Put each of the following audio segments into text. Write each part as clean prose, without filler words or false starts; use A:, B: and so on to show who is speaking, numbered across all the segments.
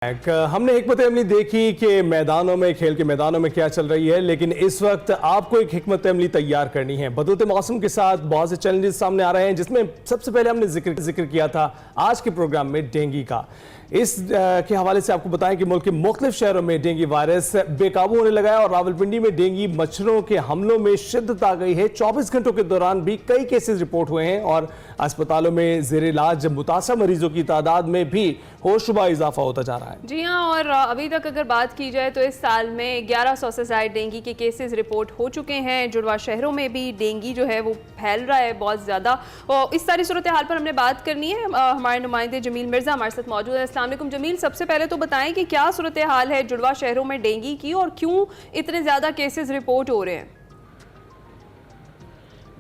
A: हमने हिकमत अमली देखी कि मैदानों में, खेल के मैदानों में क्या चल रही है, लेकिन इस वक्त आपको एक हिकमत अमली तैयार करनी है। बदलते मौसम के साथ बहुत से चैलेंजेस सामने आ रहे हैं, जिसमें सबसे पहले हमने जिक्र किया था आज के प्रोग्राम में डेंगू का। इस के हवाले से आपको बताएं कि मुल्क के मुख्तलिफ शहरों में डेंगू वायरस बेकाबू होने लगा है और रावलपिंडी में डेंगू मच्छरों के हमलों में शिद्दत आ गई है। 24 घंटों के दौरान भी कई केसेस रिपोर्ट हुए हैं और अस्पतालों में जेर इलाज मुतासर मरीजों की तादाद में भी होशरुबा इजाफा होता जा रहा है।
B: जी हाँ, और अभी तक अगर बात की जाए तो इस साल में 1100 से ज़ायद डेंगू के केसेस रिपोर्ट हो चुके हैं। जुड़वा शहरों में भी डेंगू जो है वो फैल रहा है बहुत ज़्यादा। और इस सारी सूरत हाल पर हमने बात करनी है। हमारे नुमाइंदे जमील मिर्ज़ा हमारे साथ मौजूद है। अस्सलाम वालेकुम जमील, सबसे पहले तो बताएं कि क्या सूरत हाल है जुड़वा शहरों में डेंगू की और क्यों इतने ज़्यादा केसेस रिपोर्ट हो रहे हैं?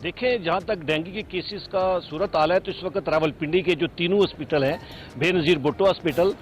C: देखें, जहाँ तक डेंगू के केसेस का सूरत हाल है तो इस वक्त रावलपिंडी के जो तीनों हॉस्पिटल हैं, Benazir Bhutto hospital,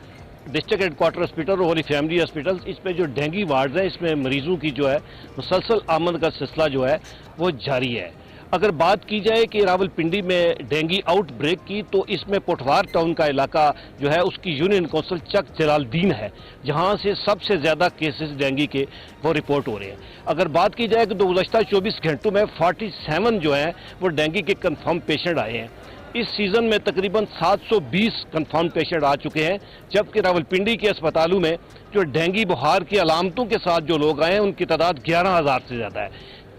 C: district headquarter hospital और होली फैमिली हॉस्पिटल, इसमें जो डेंगू वार्ड है इसमें मरीजों की जो है मुसलसल आमद का सिलसिला जो है वो जारी है। अगर बात की जाए कि रावलपिंडी में डेंगू आउटब्रेक की तो इसमें पोठवार टाउन का इलाका जो है उसकी यूनियन काउंसिल चक जलालुद्दीन है, जहां से सबसे ज़्यादा केसेस डेंगू के वो रिपोर्ट हो रहे हैं। अगर बात की जाए तो गुज़श्ता 24 घंटों में 47 जो हैं वो डेंगू के कन्फर्म पेशेंट आए हैं। इस सीज़न में तकरीबन 720 कन्फर्म पेशेंट आ चुके हैं, जबकि रावलपिंडी के अस्पतालों में जो डेंगू बुखार की अलामतों के साथ जो लोग आए हैं उनकी तादाद 11,000 से ज़्यादा है।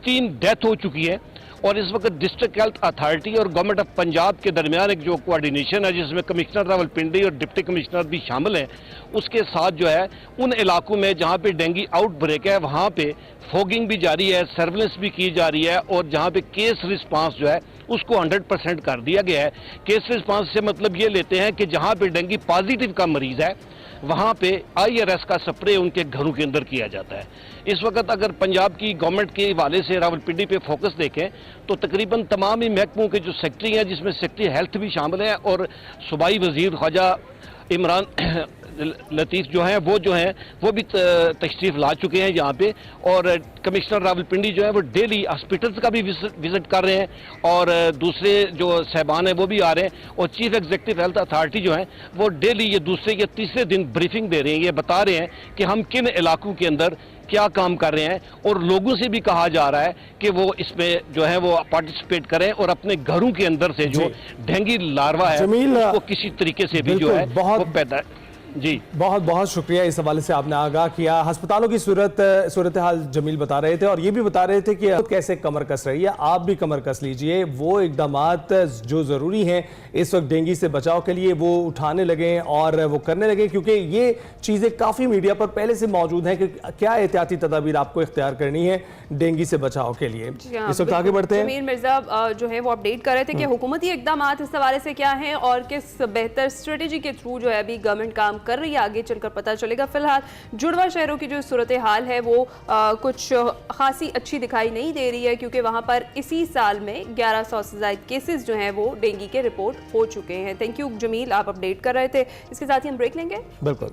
C: 3 डेथ हो चुकी है और इस वक्त डिस्ट्रिक्ट हेल्थ अथॉरिटी और गवर्नमेंट ऑफ पंजाब के दरमियान एक जो कोऑर्डिनेशन है, जिसमें कमिश्नर रावलपिंडी और डिप्टी कमिश्नर भी शामिल हैं, उसके साथ जो है उन इलाकों में जहां पे डेंगू आउटब्रेक है वहां पे फॉगिंग भी जारी है, सर्विलेंस भी की जा रही है और जहां पे केस रिस्पांस जो है उसको 100% कर दिया गया है। केस रिस्पांस से मतलब ये लेते हैं कि जहां पे डेंगू पॉजिटिव का मरीज है वहां पे IRS का स्प्रे उनके घरों के अंदर किया जाता है। इस वक्त अगर पंजाब की गवर्नमेंट के हवाले से रावलपिंडी पे फोकस देखें तो तकरीबन तमाम ही महकमों के जो सेक्रेटरी हैं, जिसमें सेक्रेटरी हेल्थ भी शामिल है और सूबाई वजीर ख्वाजा इमरान लतीफ़ जो हैं वो भी तशरीफ ला चुके हैं यहाँ पे, और कमिश्नर रावलपिंडी जो है वो डेली हॉस्पिटल्स का भी विजिट कर रहे हैं और दूसरे जो साहबान हैं वो भी आ रहे हैं और चीफ एग्जीक्यूटिव हेल्थ अथॉरिटी जो है वो डेली ये दूसरे या तीसरे दिन ब्रीफिंग दे रहे हैं, ये बता रहे हैं कि हम किन इलाकों के अंदर क्या काम कर रहे हैं और लोगों से भी कहा जा रहा है कि वो इसमें जो है वो पार्टिसिपेट करें और अपने घरों के अंदर से जो डेंगू लार्वा है वो किसी तरीके से भी जो है वो पैदा। जी
A: बहुत बहुत शुक्रिया, इस हवाले से आपने आगाह किया। अस्पतालों की सूरत हाल जमील बता रहे थे और ये भी बता रहे थे कि कैसे कमर कस रही है। आप भी कमर कस लीजिए, वो इकदामात जो ज़रूरी हैं इस वक्त डेंगू से बचाव के लिए वो उठाने लगे और वो करने लगे, क्योंकि ये चीज़ें काफ़ी मीडिया पर पहले से मौजूद हैं कि क्या एहतियाती तदाबीर आपको इख्तियार करनी है डेंगू से बचाव के लिए। इस वक्त आगे बढ़ते हैं।
B: जमील मिर्ज़ा जो है वो अपडेट कर रहे थे कि हुकूमती इकदाम इस हवाले से क्या हैं और किस बेहतर स्ट्रेटेजी के थ्रू जो है अभी गवर्नमेंट काम कर रही है, आगे चलकर पता चलेगा। फिलहाल जुड़वा शहरों की जो सूरत हाल है वो कुछ खासी अच्छी दिखाई नहीं दे रही है, क्योंकि वहां पर इसी साल में 1100 से ज़ायद केसेस जो हैं वो डेंगू के रिपोर्ट हो चुके हैं। थैंक यू जमील, आप अपडेट कर रहे थे। इसके साथ ही हम ब्रेक लेंगे।
A: बिल्कुल।